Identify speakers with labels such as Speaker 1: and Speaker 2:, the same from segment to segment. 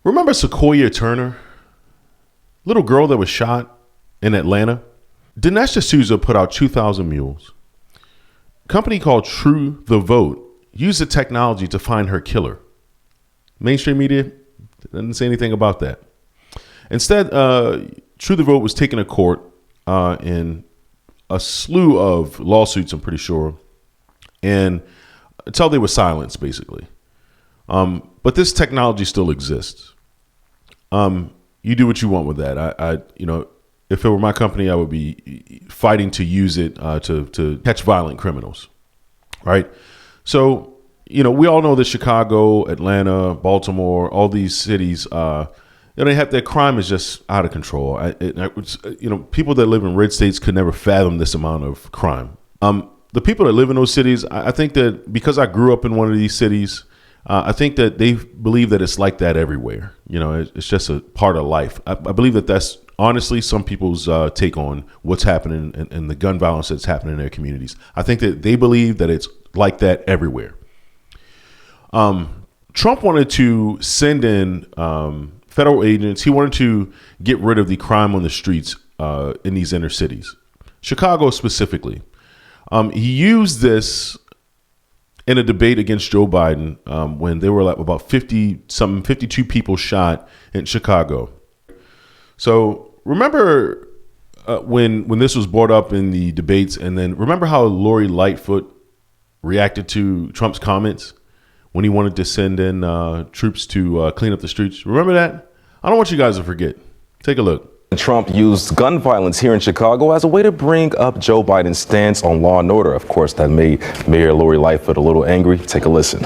Speaker 1: Remember Sequoia Turner? Little girl that was shot in Atlanta? Dinesh D'Souza put out 2,000 Mules. A company called True the Vote used the technology to find her killer. Mainstream media didn't say anything about that. Instead, True the Vote was taken to court in a slew of lawsuits, I'm pretty sure, and until they were silenced, basically. But this technology still exists. You do what you want with that. If it were my company, I would be fighting to use it to catch violent criminals, right? So, we all know that Chicago, Atlanta, Baltimore, all these cities, they have their crime is just out of control. People that live in red states could never fathom this amount of crime. The people that live in those cities, I think that because I grew up in one of these cities, I think that they believe that it's like that everywhere. It's just a part of life. I believe that that's honestly some people's take on what's happening and the gun violence that's happening in their communities. I think that they believe that it's like that everywhere. Trump wanted to send in federal agents. He wanted to get rid of the crime on the streets in these inner cities, Chicago specifically. He used this in a debate against Joe Biden when there were like about 52 people shot in Chicago. So remember when this was brought up in the debates, and then remember how Lori Lightfoot reacted to Trump's comments when he wanted to send in troops to clean up the streets. Remember that? I don't want you guys to forget. Take a look.
Speaker 2: Trump used gun violence here in Chicago as a way to bring up Joe Biden's stance on law and order. Of course, that made Mayor Lori Lightfoot a little angry. Take a listen.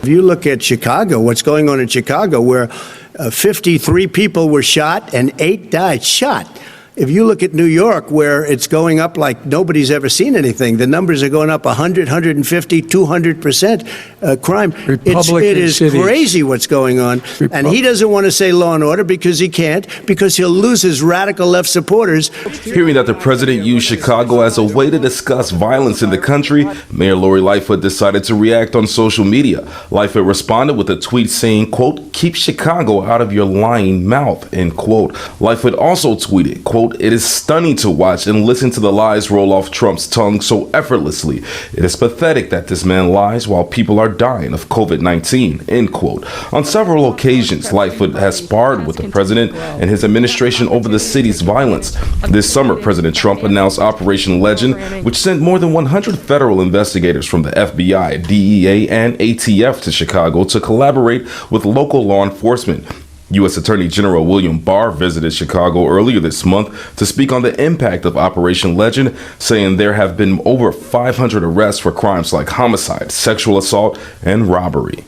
Speaker 3: If you look at Chicago, what's going on in Chicago, where 53 people were shot and 8 died shot. If you look at New York, where it's going up like nobody's ever seen anything, the numbers are going up 100, 150, 200% crime. It is crazy what's going on. And he doesn't want to say law and order because he can't, because he'll lose his radical left supporters.
Speaker 2: Hearing that the president used Chicago as a way to discuss violence in the country, Mayor Lori Lightfoot decided to react on social media. Lightfoot responded with a tweet saying, quote, "Keep Chicago out of your lying mouth," end quote. Lightfoot also tweeted, quote, "It is stunning to watch and listen to the lies roll off Trump's tongue so effortlessly. It is pathetic that this man lies while people are dying of COVID-19, end quote. On several occasions, Lightfoot has sparred with the president and his administration over the city's violence. This summer, President Trump announced Operation Legend, which sent more than 100 federal investigators from the FBI, DEA, and ATF to Chicago to collaborate with local law enforcement. U.S. Attorney General William Barr visited Chicago earlier this month to speak on the impact of Operation Legend, saying there have been over 500 arrests for crimes like homicide, sexual assault, and robbery.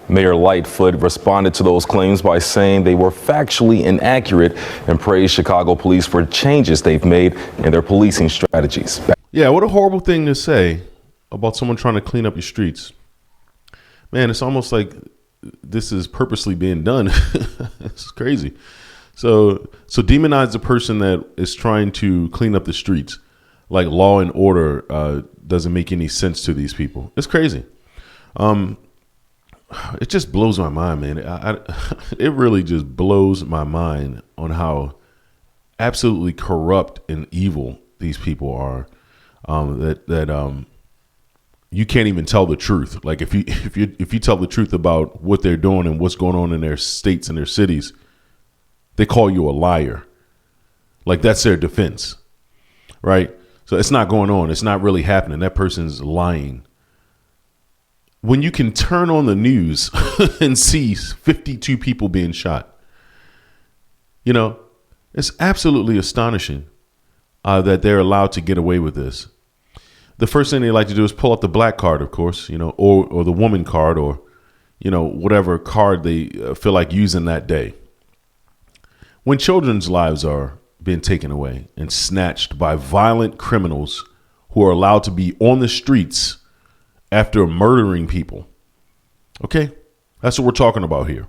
Speaker 2: Mayor Lightfoot responded to those claims by saying they were factually inaccurate and praised Chicago police for changes they've made in their policing strategies.
Speaker 1: Yeah, what a horrible thing to say about someone trying to clean up your streets. Man, it's almost like this is purposely being done. It's crazy. So demonize the person that is trying to clean up the streets. Like law and order doesn't make any sense to these people. It's crazy. It just blows my mind, man. It really just blows my mind on how absolutely corrupt and evil these people are. You can't even tell the truth. Like if you tell the truth about what they're doing and what's going on in their states and their cities, they call you a liar. Like that's their defense, right? So it's not going on. It's not really happening. That person's lying. When you can turn on the news and see 52 people being shot, it's absolutely astonishing that they're allowed to get away with this. The first thing they like to do is pull out the black card, of course, or the woman card, or, whatever card they feel like using that day. When children's lives are being taken away and snatched by violent criminals who are allowed to be on the streets after murdering people. Okay, that's what we're talking about here.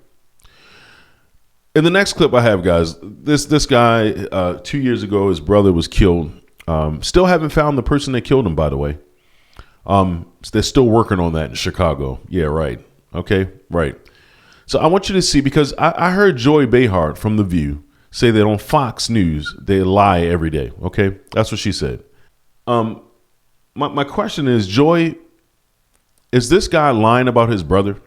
Speaker 1: In the next clip I have, guys, this guy, 2 years ago, his brother was killed. Still haven't found the person that killed him, by the way. They're still working on that in Chicago. Yeah, right. Okay, right. So I want you to see, because I heard Joy Behar from The View say that on Fox News, they lie every day. Okay. That's what she said. My question is, Joy, is this guy lying about his brother?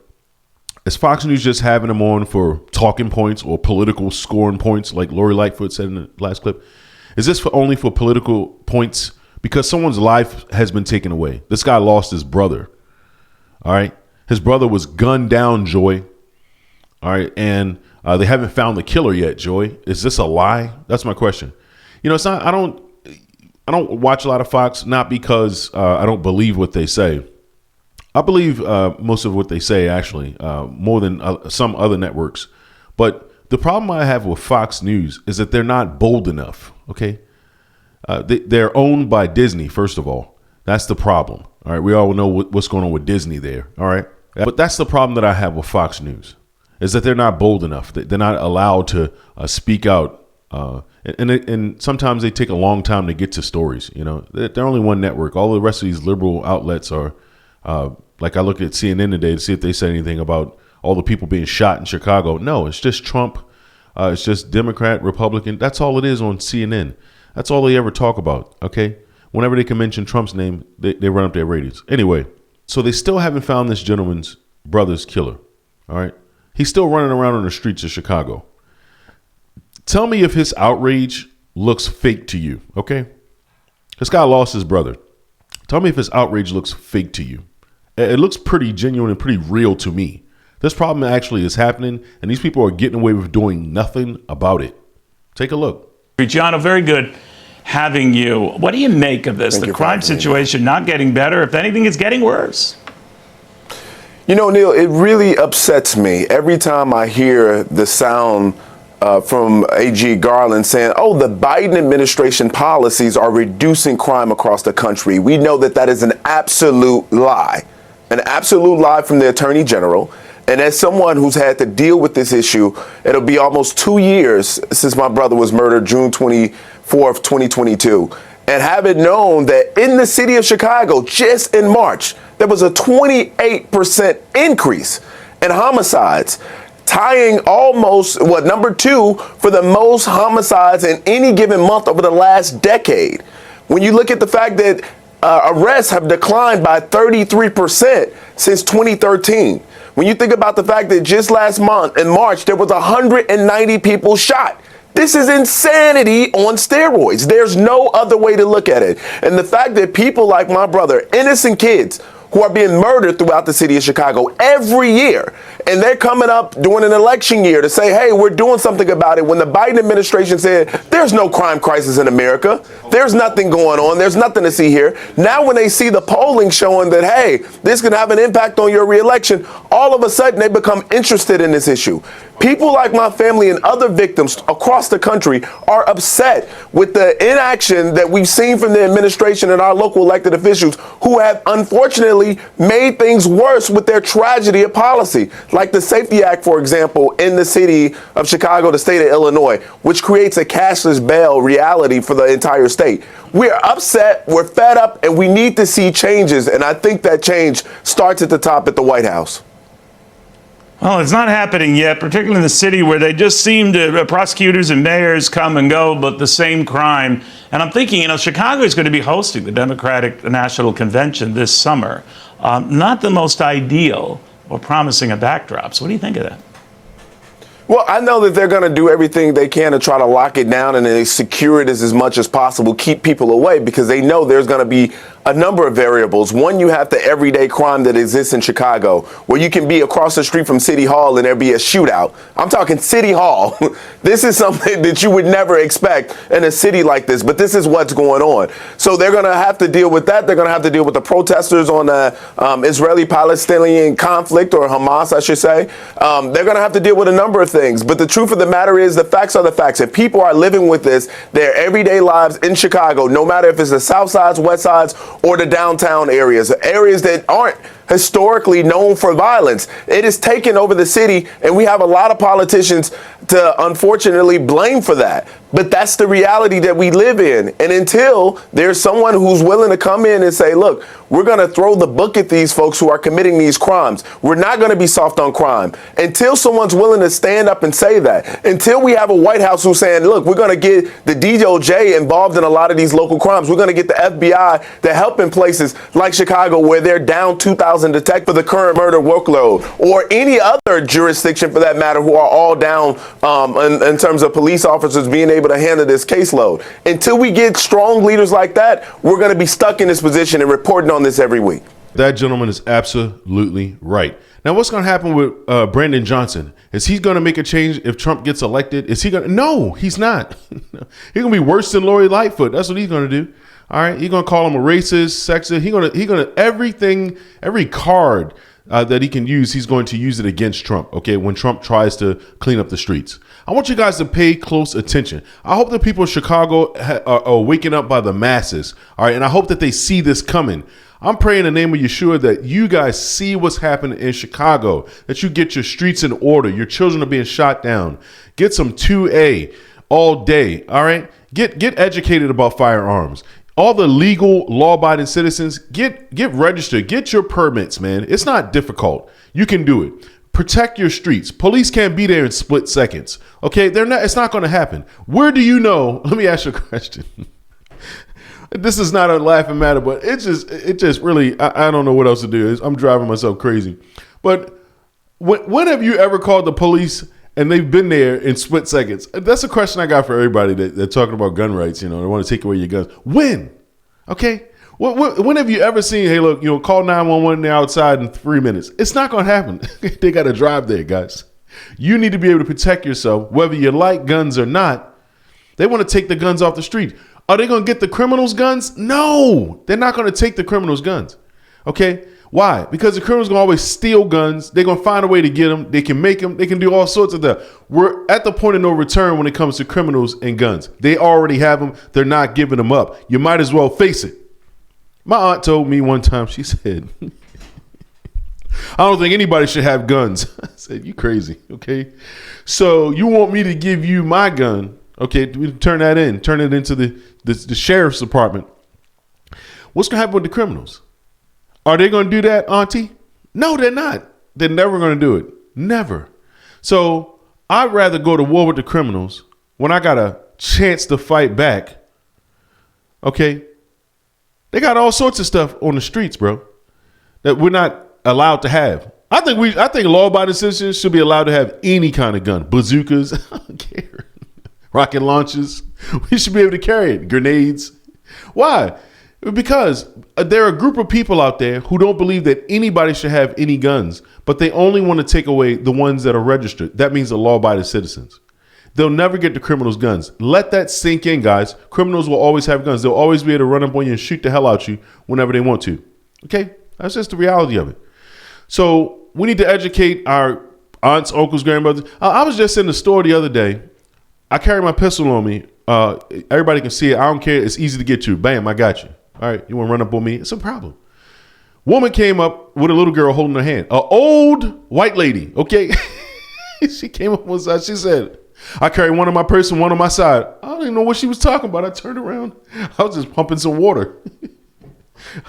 Speaker 1: Is Fox News just having him on for talking points or political scoring points, like Lori Lightfoot said in the last clip? Is this only for political points? Because someone's life has been taken away. This guy lost his brother. All right. His brother was gunned down, Joy. All right. And they haven't found the killer yet, Joy. Is this a lie? That's my question. You know, it's not, I don't watch a lot of Fox, not because I don't believe what they say. I believe most of what they say, actually, more than some other networks. But the problem I have with Fox News is that they're not bold enough. Okay. They're owned by Disney, first of all. That's the problem. All right. We all know what's going on with Disney there. All right. But that's the problem that I have with Fox News, is that they're not bold enough. They're not allowed to speak out. And sometimes they take a long time to get to stories. You know, they're only one network. All the rest of these liberal outlets are like, I look at CNN today to see if they said anything about all the people being shot in Chicago. No, it's just Trump. It's just Democrat, Republican. That's all it is on CNN. That's all they ever talk about. OK, whenever they can mention Trump's name, they run up their ratings. Anyway, so they still haven't found this gentleman's brother's killer. All right. He's still running around on the streets of Chicago. Tell me if his outrage looks fake to you. OK, this guy lost his brother. Tell me if his outrage looks fake to you. It looks pretty genuine and pretty real to me. This problem actually is happening, and these people are getting away with doing nothing about it. Take a look.
Speaker 4: Giano, very good having you. What do you make of this? The crime situation not getting better. If anything, it's getting worse.
Speaker 5: You know, Neil, it really upsets me every time I hear the sound from AG Garland saying, oh, the Biden administration policies are reducing crime across the country. We know that that is an absolute lie from the Attorney General. And as someone who's had to deal with this issue, it'll be almost 2 years since my brother was murdered, June 24th, 2022. And having known that in the city of Chicago, just in March, there was a 28% increase in homicides, tying almost, number 2 for the most homicides in any given month over the last decade. When you look at the fact that arrests have declined by 33% since 2013. When you think about the fact that just last month in March, there was 190 people shot. This is insanity on steroids. There's no other way to look at it. And the fact that people like my brother, innocent kids, who are being murdered throughout the city of Chicago every year, and they're coming up during an election year to say, hey, we're doing something about it, when the Biden administration said there's no crime crisis in America, there's nothing going on, there's nothing to see here. Now when they see the polling showing that, hey, this can have an impact on your reelection, all of a sudden they become interested in this issue. People like my family and other victims across the country are upset with the inaction that we've seen from the administration and our local elected officials, who have unfortunately made things worse with their tragedy of policy, like the Safety Act, for example, in the city of Chicago, the state of Illinois, which creates a cashless bail reality for the entire state. We're upset, we're fed up, and we need to see changes. And I think that change starts at the top at the White House.
Speaker 4: Well, it's not happening yet, particularly in the city where they just seem to, prosecutors and mayors come and go, but the same crime. And I'm thinking, Chicago is going to be hosting the Democratic National Convention this summer. Not the most ideal or promising of backdrops. What do you think of that?
Speaker 5: Well, I know that they're going to do everything they can to try to lock it down and they secure it as much as possible, keep people away, because they know there's going to be a number of variables. One, you have the everyday crime that exists in Chicago, where you can be across the street from City Hall and there be a shootout. I'm talking City Hall. This is something that you would never expect in a city like this, but this is what's going on. So they're going to have to deal with that. They're going to have to deal with the protesters on the Israeli-Palestinian conflict, or Hamas, I should say. They're going to have to deal with a number of things. But the truth of the matter is, the facts are the facts. If people are living with this, their everyday lives in Chicago, no matter if it's the South Sides, West Sides, or the downtown areas that aren't historically known for violence, it is taken over the city. And we have a lot of politicians to unfortunately blame for that. But that's the reality that we live in. And until there's someone who's willing to come in and say, look, we're going to throw the book at these folks who are committing these crimes. We're not going to be soft on crime. Until someone's willing to stand up and say that. Until we have a White House who's saying, look, we're going to get the DOJ involved in a lot of these local crimes. We're going to get the FBI to help in places like Chicago where they're down 2,000 detectives for the current murder workload, or any other jurisdiction for that matter who are all down in terms of police officers being able to handle this caseload. Until we get strong leaders like that, we're going to be stuck in this position and reporting on this every week.
Speaker 1: That gentleman is absolutely right. Now, what's going to happen with Brandon Johnson? Is he going to make a change if Trump gets elected? Is he going to? No, he's not. He's going to be worse than Lori Lightfoot. That's what he's going to do. All right. He's going to call him a racist, sexist. He's going to everything, every card that he can use, he's going to use it against Trump. Okay. When Trump tries to clean up the streets. I want you guys to pay close attention. I hope that people in Chicago are waking up by the masses. All right. And I hope that they see this coming. I'm praying in the name of Yeshua that you guys see what's happening in Chicago, that you get your streets in order. Your children are being shot down. Get some 2A all day. All right. Get educated about firearms. All the legal, law-abiding citizens, get registered. Get your permits, man. It's not difficult. You can do it. Protect your streets. Police can't be there in split seconds. Okay, it's not going to happen. Where do you know? Let me ask you a question. This is not a laughing matter, but it just really, I don't know what else to do. I'm driving myself crazy. But when have you ever called the police and they've been there in split seconds? That's a question I got for everybody that's talking about gun rights. You know, they want to take away your guns. When? Okay. When have you ever seen, hey, look, call 911, they're outside in 3 minutes? It's not going to happen. They got to drive there, guys. You need to be able to protect yourself, whether you like guns or not. They want to take the guns off the street. Are they going to get the criminals' guns? No, they're not going to take the criminals' guns. Okay. Why? Because the criminals going to always steal guns. They're going to find a way to get them. They can make them. They can do all sorts of stuff. We're at the point of no return when it comes to criminals and guns. They already have them. They're not giving them up. You might as well face it. My aunt told me one time, she said, I don't think anybody should have guns. I said, you crazy. Okay. So you want me to give you my gun? Okay. Turn it into the sheriff's department. What's going to happen with the criminals? Are they going to do that, Auntie? No, they're not. They're never going to do it. Never. So I'd rather go to war with the criminals when I got a chance to fight back. Okay. They got all sorts of stuff on the streets, bro, that we're not allowed to have. I think law-abiding citizens should be allowed to have any kind of gun. Bazookas, I don't care. Rocket launchers. We should be able to carry it. Grenades. Why? Because there are a group of people out there who don't believe that anybody should have any guns, but they only want to take away the ones that are registered. That means the law-abiding citizens. They'll never get the criminals' guns. Let that sink in, guys. Criminals will always have guns. They'll always be able to run up on you and shoot the hell out you whenever they want to. Okay? That's just the reality of it. So we need to educate our aunts, uncles, grandmothers. I was just in the store the other day. I carry my pistol on me. Everybody can see it. I don't care. It's easy to get you. Bam, I got you. All right, you want to run up on me? It's a problem. Woman came up with a little girl holding her hand. An old white lady, okay? She came up one side. She said, I carry one on my purse and one on my side. I don't even know what she was talking about. I turned around. I was just pumping some water.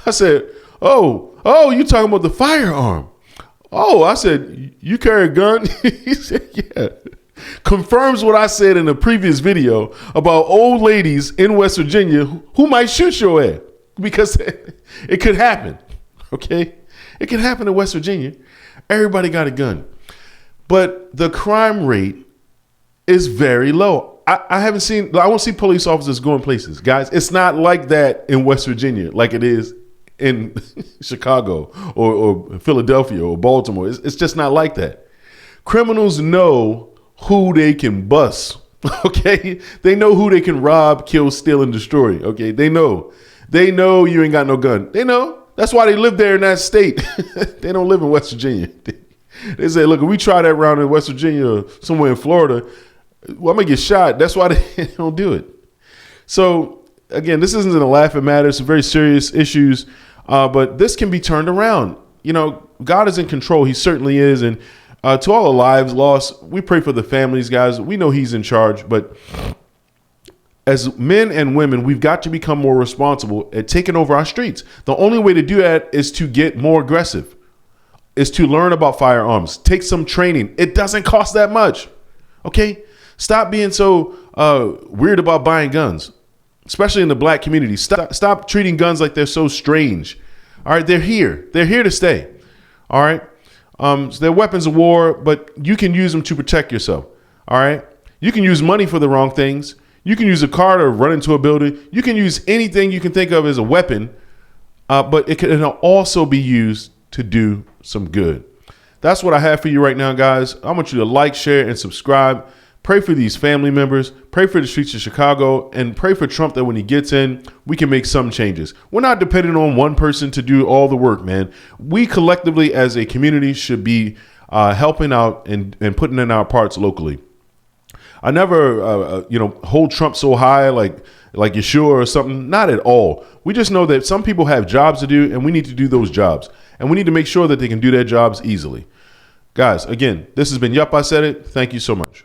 Speaker 1: I said, oh, you talking about the firearm. Oh, I said, you carry a gun? He said, yeah. Confirms what I said in the previous video about old ladies in West Virginia who might shoot your ass because it could happen. Okay? It can happen in West Virginia. Everybody got a gun. But the crime rate is very low. I won't see police officers going places. Guys, it's not like that in West Virginia like it is in Chicago or Philadelphia or Baltimore. It's just not like that. Criminals know who they can bust. Okay? They know who they can rob, kill, steal, and destroy. Okay? They know you ain't got no gun. They know. That's why they live there in that state. They don't live in West Virginia. They say, look, if we try that around in West Virginia or somewhere in Florida, well, I'm going to get shot. That's why they don't do it. So, again, this isn't a laughing matter. It's very serious issues, but this can be turned around. God is in control. He certainly is. And To all the lives lost, we pray for the families, guys. We know he's in charge, but as men and women, we've got to become more responsible at taking over our streets. The only way to do that is to get more aggressive, is to learn about firearms, take some training. It doesn't cost that much. Okay? Stop being so weird about buying guns, especially in the black community. Stop treating guns like they're so strange. All right? They're here. They're here to stay. All right? So they're weapons of war, but you can use them to protect yourself. All right? You can use money for the wrong things. You can use a car to run into a building. You can use anything you can think of as a weapon, but it can also be used to do some good. That's what I have for you right now, guys. I want you to like, share, and subscribe. Pray for these family members. Pray for the streets of Chicago, and pray for Trump that when he gets in, we can make some changes. We're not dependent on one person to do all the work, man. We collectively as a community should be helping out and putting in our parts locally. I never, hold Trump so high like Yeshua or something. Not at all. We just know that some people have jobs to do, and we need to do those jobs. And we need to make sure that they can do their jobs easily. Guys, again, this has been Yup, I Said It. Thank you so much.